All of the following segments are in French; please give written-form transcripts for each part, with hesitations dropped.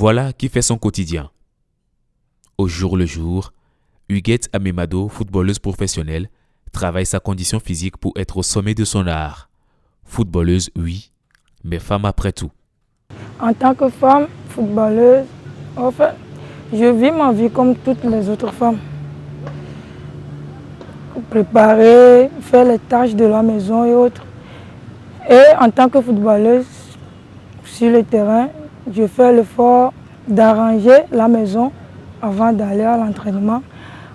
Voilà qui fait son quotidien. Au jour le jour, Huguette Amemado, footballeuse professionnelle, travaille sa condition physique pour être au sommet de son art. Footballeuse, oui, mais femme après tout. En tant que femme footballeuse, en fait, je vis ma vie comme toutes les autres femmes. Préparer, faire les tâches de la maison et autres. Et en tant que footballeuse, sur le terrain, je fais l'effort d'arranger la maison avant d'aller à l'entraînement.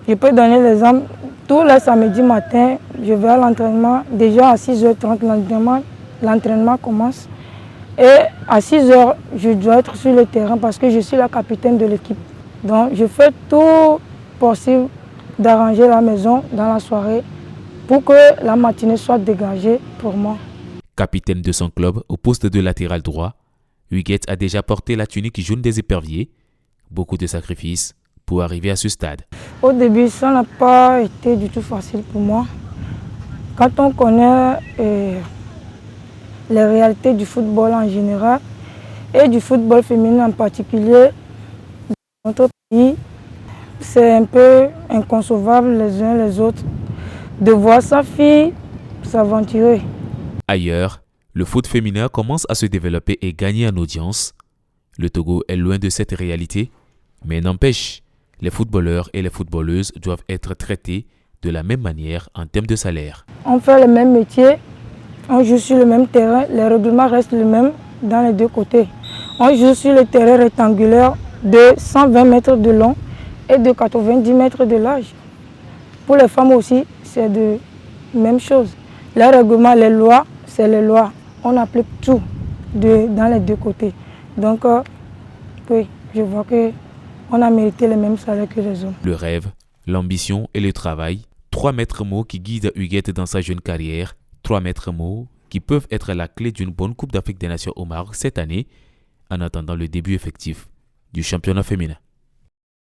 Je peux donner l'exemple, tous les samedis matin, je vais à l'entraînement. Déjà à 6h30, l'entraînement commence. Et à 6h, je dois être sur le terrain parce que je suis la capitaine de l'équipe. Donc je fais tout possible d'arranger la maison dans la soirée pour que la matinée soit dégagée pour moi. Capitaine de son club au poste de latéral droit, Huguette a déjà porté la tunique jaune des éperviers. Beaucoup de sacrifices pour arriver à ce stade. Au début, ça n'a pas été du tout facile pour moi. Quand on connaît les réalités du football en général et du football féminin en particulier, dans notre pays, c'est un peu inconcevable les uns les autres de voir sa fille s'aventurer. Ailleurs, le foot féminin commence à se développer et gagner en audience. Le Togo est loin de cette réalité, mais n'empêche, les footballeurs et les footballeuses doivent être traités de la même manière en termes de salaire. On fait le même métier, on joue sur le même terrain, les règlements restent les mêmes dans les deux côtés. On joue sur le terrain rectangulaire de 120 mètres de long et de 90 mètres de large. Pour les femmes aussi, c'est de même chose. Les règlements, les lois, c'est les lois. On applique tout dans les deux côtés. Donc, oui, je vois qu'on a mérité les mêmes salaires que les hommes. Le rêve, l'ambition et le travail, 3 maîtres mots qui guident Huguette dans sa jeune carrière. 3 maîtres mots qui peuvent être la clé d'une bonne Coupe d'Afrique des Nations au Maroc cette année, en attendant le début effectif du championnat féminin.